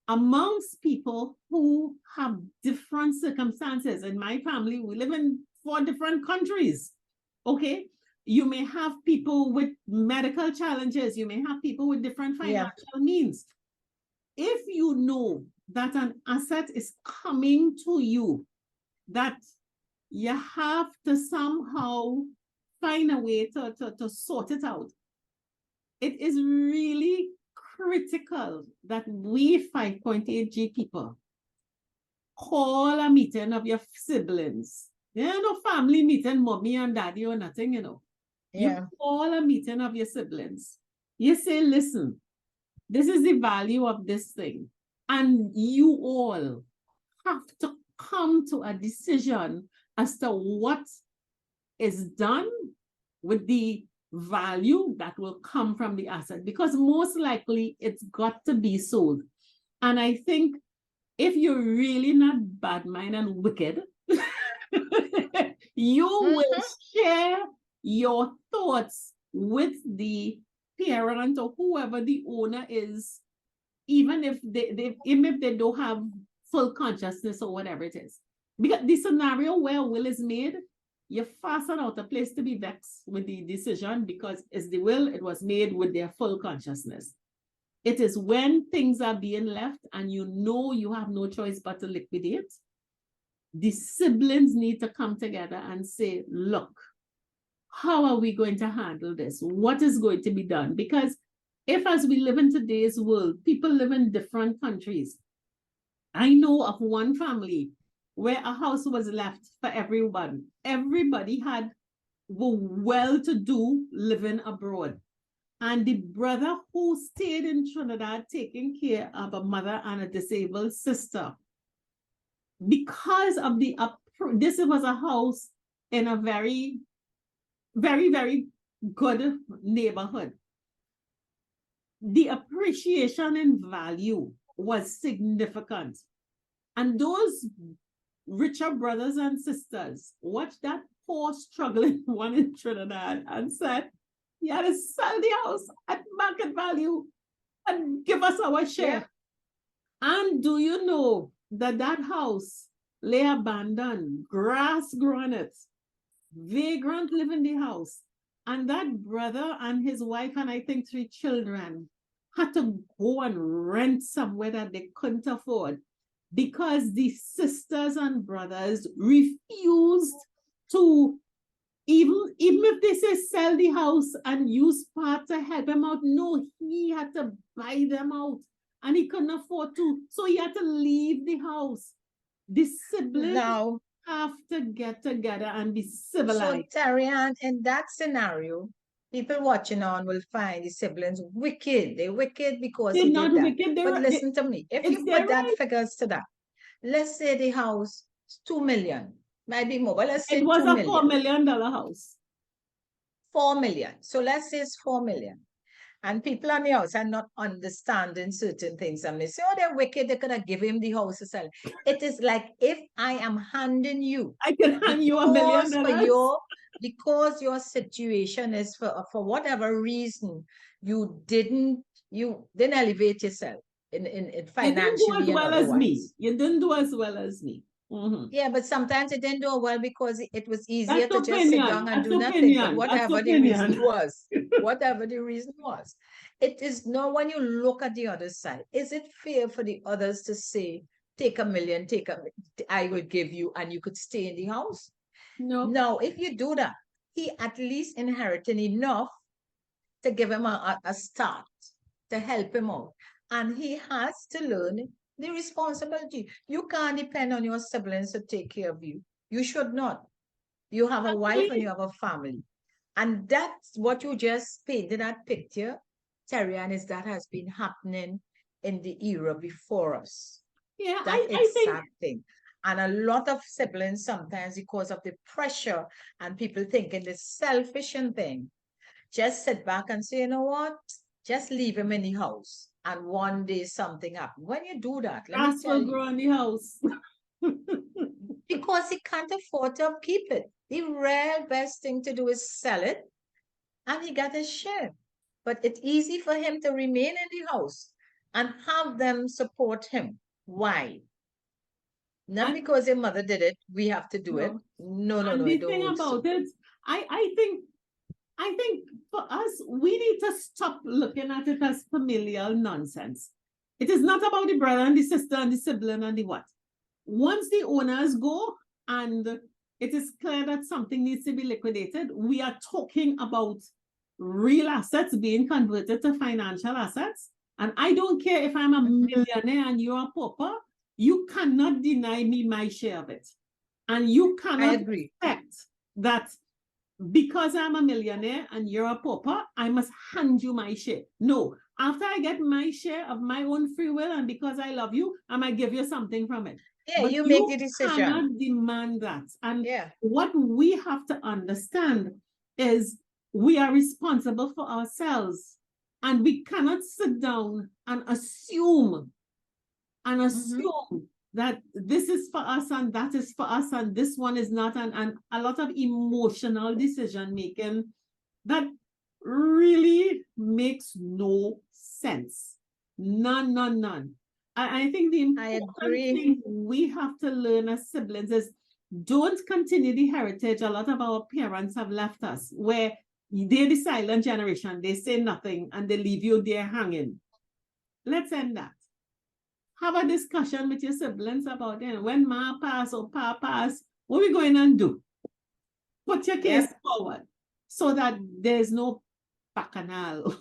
Speaker 4: amongst people who have different circumstances. In my family, we live in 4 different countries, okay? You may have people with medical challenges. You may have people with different financial means. If you know that an asset is coming to you, that you have to somehow find a way to sort it out. It is really critical that we 5.8G people call a meeting of your siblings. There are no family meeting, mommy and daddy or nothing, you know. You call a meeting of your siblings. You say, listen, this is the value of this thing. And you all have to come to a decision as to what is done with the value that will come from the asset, because most likely it's got to be sold. And I think if you're really not bad mind and wicked, you will share your thoughts with the parent or whoever the owner is, even if they don't have full consciousness or whatever it is. Because the scenario where a will is made, you fasten out a place to be vexed with the decision, because it's the will, it was made with their full consciousness. It is when things are being left and you know you have no choice but to liquidate, the siblings need to come together and say, look, how are we going to handle this? What is going to be done? Because if, as we live in today's world, people live in different countries. I know of one family where a house was left for everyone. Everybody were well-to-do living abroad. And the brother who stayed in Trinidad taking care of a mother and a disabled sister, because of this was a house in a very, very, very good neighborhood. The appreciation in value was significant. And those richer brothers and sisters watched that poor struggling one in Trinidad and said, you had to sell the house at market value and give us our share. And do you know that house lay abandoned, grass grown it, vagrant live in the house. And that brother and his wife and I think 3 children had to go and rent somewhere that they couldn't afford, because the sisters and brothers refused to, even if they say sell the house and use part to help him out, no, he had to buy them out and he couldn't afford to. So he had to leave the house. The siblings have to get together and be civilized.
Speaker 3: So, Terry-Ann, in that scenario, people watching on will find the siblings wicked. They're wicked because
Speaker 4: they're not
Speaker 3: did
Speaker 4: wicked.
Speaker 3: But listen to me. If you put that figures to that, let's say the house is 2 million, might be more, but let's say
Speaker 4: it was
Speaker 3: $2
Speaker 4: a $4 million house.
Speaker 3: 4 million. So let's say it's 4 million. And people on the outside not understanding certain things. And they say, oh, they're wicked, they're going to give him the house to sell. It is like if I am handing you.
Speaker 4: I can hand you $1 million.
Speaker 3: Because your situation is for whatever reason, you didn't you then elevate yourself in
Speaker 4: You didn't do
Speaker 3: financially
Speaker 4: as
Speaker 3: and
Speaker 4: well as me.
Speaker 3: otherwise.
Speaker 4: You didn't do as well as me. Mhm.
Speaker 3: Yeah, but sometimes it didn't do well because it was easier
Speaker 4: That's
Speaker 3: to just sit
Speaker 4: opinion.
Speaker 3: down and
Speaker 4: That's
Speaker 3: do nothing. But
Speaker 4: opinion. That's
Speaker 3: whatever the reason
Speaker 4: opinion.
Speaker 3: was, whatever the reason was, it is now when you look at the other side, is it fair for the others to say, take a million, I will give you, and you could stay in the house?
Speaker 4: No.
Speaker 3: No, if you do that, he at least inherited enough to give him a start, to help him out. And he has to learn the responsibility. You can't depend on your siblings to take care of you. You should not. You have a wife and you
Speaker 4: Actually,
Speaker 3: have a family. And that's what you just painted that picture, Terrian, is that has been happening in the era before us.
Speaker 4: yeah,
Speaker 3: That
Speaker 4: I think
Speaker 3: exact thing. And a lot of siblings sometimes, because of the pressure and people thinking the selfish thing, just sit back and say, you know what? Just leave him in the house. And one day something happens. When you do that, let me
Speaker 4: grass
Speaker 3: tell
Speaker 4: will
Speaker 3: you,
Speaker 4: grow in the house.
Speaker 3: because he can't afford to keep it. The real best thing to do is sell it and he got a share. But it's easy for him to remain in the house and have them support him. Why? Not
Speaker 4: And
Speaker 3: because your mother did it, we have to do it.
Speaker 4: no.
Speaker 3: No, no,
Speaker 4: And
Speaker 3: no,
Speaker 4: the
Speaker 3: it don't
Speaker 4: thing
Speaker 3: work
Speaker 4: about
Speaker 3: so.
Speaker 4: it, I think for us, we need to stop looking at it as familial nonsense. It is not about the brother and the sister and the sibling and the what. Once the owners go and it is clear that something needs to be liquidated, we are talking about real assets being converted to financial assets. And I don't care if I'm a millionaire and you're a pauper, you cannot deny me my share of it. And you
Speaker 3: I
Speaker 4: cannot
Speaker 3: agree.
Speaker 4: expect that because I'm a millionaire and you're a pauper, I must hand you my share. No, after I get my share of my own free will and because I love you, I might give you something from it.
Speaker 3: Yeah,
Speaker 4: But
Speaker 3: you make
Speaker 4: you
Speaker 3: the decision.
Speaker 4: cannot demand that. And
Speaker 3: Yeah.
Speaker 4: what we have to understand is we are responsible for ourselves. And we cannot sit down and assume that this is for us and that is for us and this one is not, and a lot of emotional decision making that really makes no sense. None. I think the
Speaker 3: I
Speaker 4: important
Speaker 3: agree.
Speaker 4: thing we have to learn as siblings is don't continue the heritage a lot of our parents have left us, where they're the silent generation, they say nothing and they leave you there hanging. Let's end that. Have a discussion with your siblings about it. When ma pass or pa pass, what are we going to do? Put your case
Speaker 3: Yep.
Speaker 4: forward so that there's no bacchanal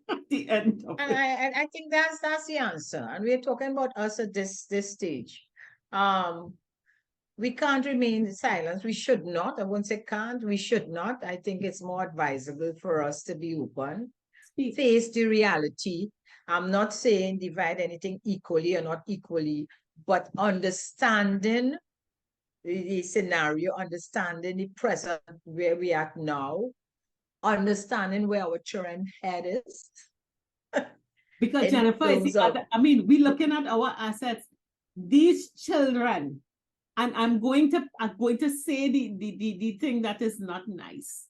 Speaker 4: at the end of
Speaker 3: And
Speaker 4: it.
Speaker 3: I think that's the answer. And we're talking about us at this stage. Um, we can't remain in silence. We should not. I won't say can't. We should not. I think it's more advisable for us to be open,
Speaker 4: Speak.
Speaker 3: face the reality. I'm not saying divide anything equally or not equally, but understanding the scenario, understanding the present where we are now, understanding where our children head is
Speaker 4: Because
Speaker 3: in
Speaker 4: Jennifer,
Speaker 3: terms of
Speaker 4: we're looking at our assets. These children, and I'm going to say the thing that is not nice.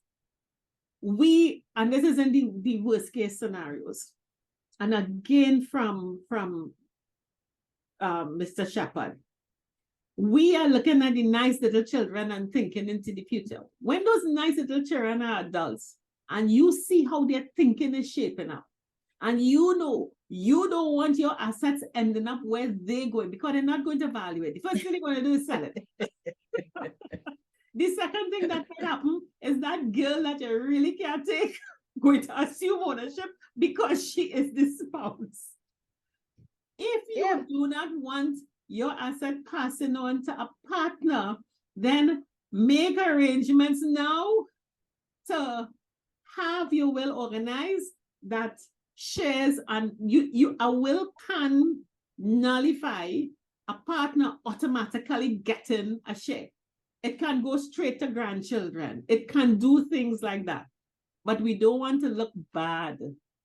Speaker 4: And this is in the worst case scenarios. And again from Mr. Shepherd, we are looking at the nice little children and thinking into the future. When those nice little children are adults and you see how their thinking is shaping up, and you know you don't want your assets ending up where they're going because they're not going to value it. The first thing they're going to do is sell it. The second thing that can happen is that girl that you really can't take going to assume ownership because she is the spouse. If you do not want your asset passing on to a partner, then make arrangements now to have your will organized that shares, and a will can nullify a partner automatically getting a share. It can go straight to grandchildren. It can do things like that. But we don't want to look bad.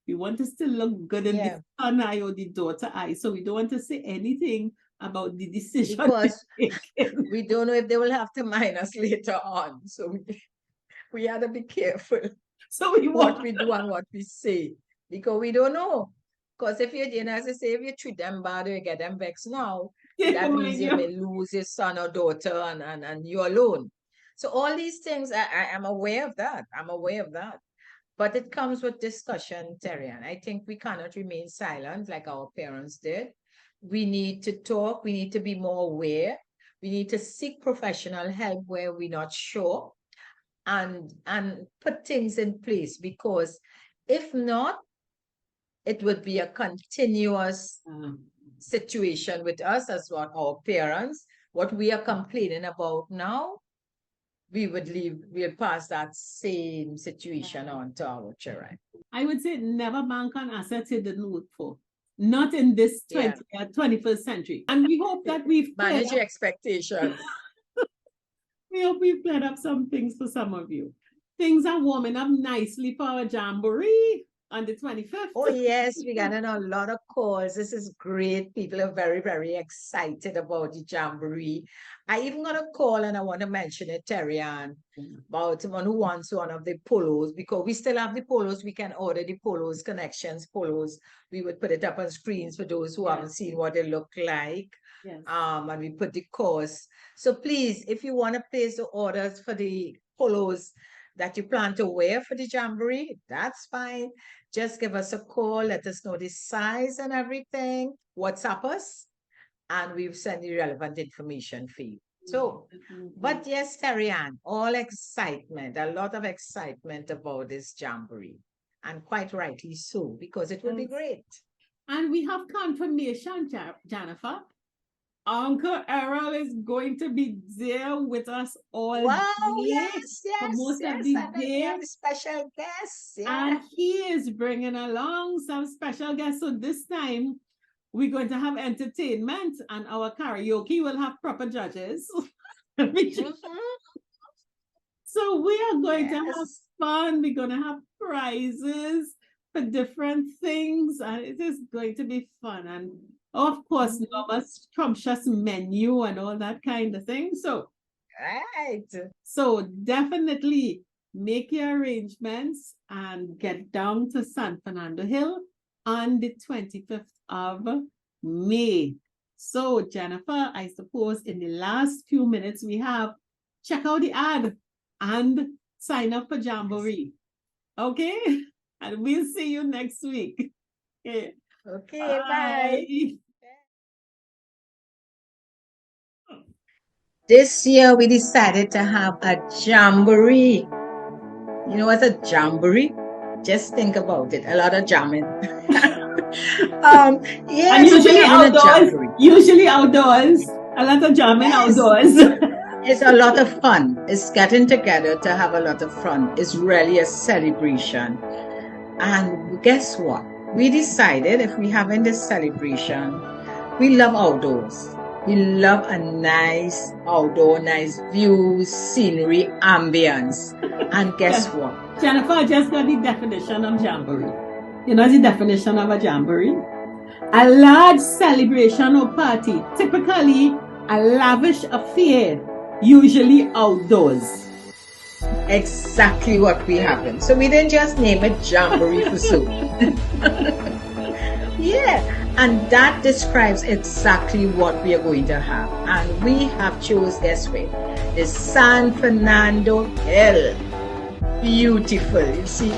Speaker 4: We want to still look good in the son eye or the daughter eye. So we don't want to say anything about the decision.
Speaker 3: Because we don't know if they will have to mine us later on. So we have to be careful
Speaker 4: so
Speaker 3: what we do and what we say. because we don't know. Because if you, as I say, if you treat them bad or you get them vexed now,
Speaker 4: Take
Speaker 3: that
Speaker 4: a
Speaker 3: means you
Speaker 4: mind,
Speaker 3: may lose your son or daughter and you're alone. So all these things, I am aware of that. I'm aware of that. But it comes with discussion, Terry. And I think we cannot remain silent like our parents did. We need to talk. We need to be more aware. We need to seek professional help where we're not sure and put things in place, because if not, it would be a continuous situation with us as what our parents, what we are complaining about now, we'll pass that same situation on to our children.
Speaker 4: I would say never bank on assets you didn't work for. Not in this 21st century. And we hope that we've
Speaker 3: managed your expectations.
Speaker 4: We hope we've cleared up some things for some of you. Things are warming up nicely for our jamboree on the 25th.
Speaker 3: Oh, yes, we got a lot of calls. This is great. People are very, very excited about the jamboree. I even got a call, and I want to mention it, Terry Ann, about someone who wants one of the polos, because we still have the polos. We can order the polos, Connections polos. We would put it up on screens for those who haven't seen what they look like.
Speaker 4: Yes.
Speaker 3: And we put the cost. So please, if you want to place the orders for the polos that you plan to wear for the jamboree, that's fine. Just give us a call, let us know the size and everything, WhatsApp us, and we'll send you relevant information for you. So, but yes, Terry Ann, all excitement, a lot of excitement about this jamboree, and quite rightly so, because it will be great.
Speaker 4: And we have confirmation, Jennifer. Uncle Errol is going to be there with us all
Speaker 3: Wow,
Speaker 4: day.
Speaker 3: yes,
Speaker 4: For most of
Speaker 3: yes,
Speaker 4: the
Speaker 3: and then we
Speaker 4: day.
Speaker 3: have a special guest.
Speaker 4: And he is bringing along some special guests. So this time, we're going to have entertainment, and our karaoke will have proper judges. So we are going to have fun. We're going to have prizes for different things, and it is going to be fun. And of course, Norma's scrumptious menu and all that kind of thing. So, so definitely make your arrangements and get down to San Fernando Hill on the 25th of May. So, Jennifer, I suppose in the last few minutes we have, check out the ad and sign up for Jamboree. Okay? And we'll see you next week. Okay,
Speaker 3: Bye. This year we decided to have a jamboree. You know what's a jamboree? Just think about it. A lot of jamming.
Speaker 4: And usually outdoors. Usually outdoors. A lot of jamming outdoors.
Speaker 3: It's a lot of fun. It's getting together to have a lot of fun. It's really a celebration. And guess what? We decided if we're having this celebration, we love outdoors. We love a nice outdoor, nice views, scenery, ambience. And guess what?
Speaker 4: Jennifer, I just got the definition of jamboree. You know the definition of a jamboree? A large celebration or party, typically a lavish affair, usually outdoors.
Speaker 3: Exactly what we having. So we didn't just name it jamboree for soup. And that describes exactly what we are going to have. And we have chose this way, the San Fernando Hill. Beautiful, you see,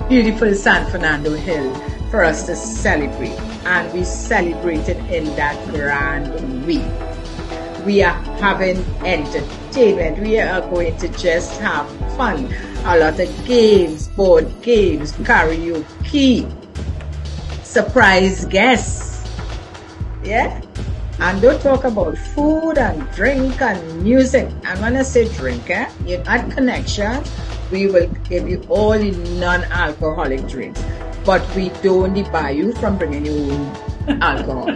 Speaker 3: beautiful San Fernando Hill for us to celebrate. And we celebrated in that grand way. We are having entertainment. We are going to just have fun. A lot of games, board games, karaoke, surprise guests. And don't talk about food and drink and music. And when I say drink, at Connection, we will give you all the non-alcoholic drinks. But we don't debar you from bringing your own alcohol.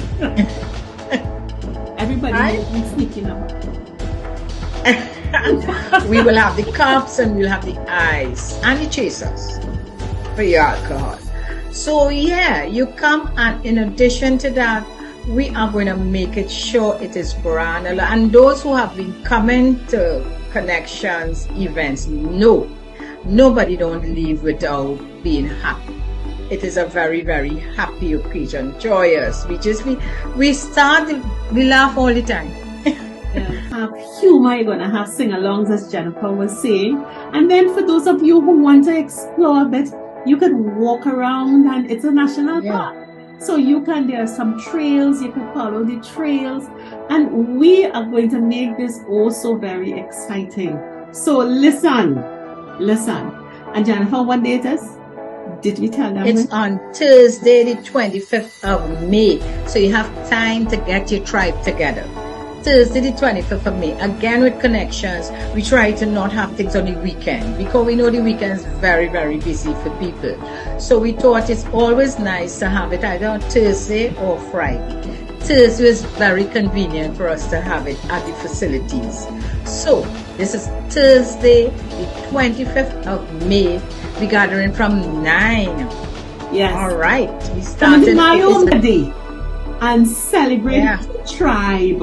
Speaker 4: Everybody will be sneaking up.
Speaker 3: We will have the cups and we'll have the ice and the chasers for your alcohol. So you come, and in addition to that, we are going to make it sure it is grand. And those who have been coming to Connections events know nobody don't leave without being happy. it is a very, very happy occasion, joyous. We laugh all the time.
Speaker 4: Have humor, you're going to have sing-alongs, as Jennifer was saying. And then for those of you who want to explore a bit, you could walk around, and it's a national park. So there are some trails, you can follow the trails. And we are going to make this also very exciting. So listen. And Jennifer, what date is? Did we tell them?
Speaker 3: It's on Thursday, the 25th of May. So you have time to get your tribe together. Thursday, the 25th of May. Again, with Connections, we try to not have things on the weekend because we know the weekend is very, very busy for people. So we thought it's always nice to have it either on Thursday or Friday. Thursday is very convenient for us to have it at the facilities. So this is Thursday, the 25th of May. We're gathering from 9.
Speaker 4: Yes.
Speaker 3: All right. We
Speaker 4: Come
Speaker 3: started
Speaker 4: to my own day and celebrate with your tribe.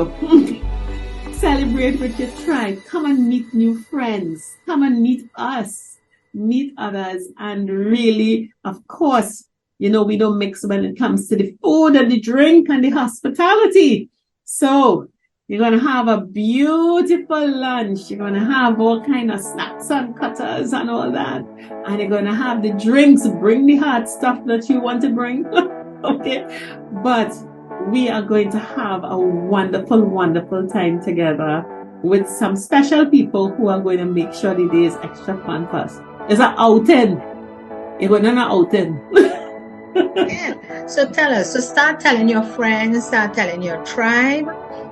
Speaker 4: Celebrate with your tribe. Come and meet new friends. Come and meet us. Meet others. And really, of course, we don't mix when it comes to the food and the drink and the hospitality. So you're going to have a beautiful lunch. You're going to have all kind of snacks and cutters and all that. And you're going to have the drinks. Bring the hard stuff that you want to bring. Okay. But we are going to have a wonderful, wonderful time together with some special people who are going to make sure the day is extra fun for us. It's an outing. You're going on an outing.
Speaker 3: Yeah. So tell us. So start telling your friends, start telling your tribe.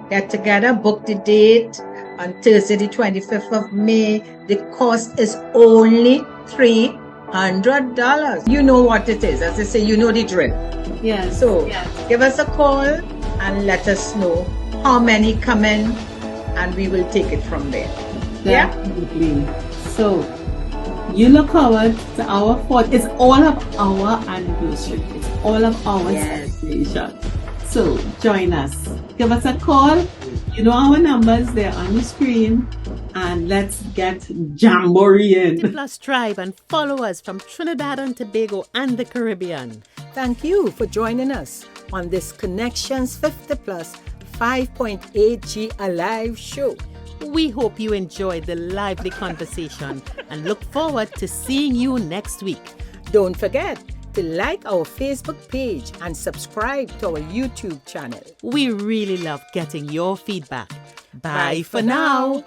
Speaker 3: Get together, book the date on Thursday, the 25th of May. The cost is only $300. You know what it is. As I say, you know the drill.
Speaker 4: Yes.
Speaker 3: So give us a call and let us know how many come in, and we will take it from there.
Speaker 4: Definitely. So you look forward to our 4th. It's all of our anniversary. It's all of our celebration. So join us. Give us a call. You know our numbers. They're on the screen. And let's get jamboreeing.
Speaker 1: 50 Plus Tribe, and follow us from Trinidad and Tobago and the Caribbean.
Speaker 2: Thank you for joining us on this Connections 50 Plus 5.8G Alive show.
Speaker 1: We hope you enjoyed the lively conversation and look forward to seeing you next week.
Speaker 2: Don't forget to like our Facebook page and subscribe to our YouTube channel.
Speaker 1: We really love getting your feedback. Bye for now.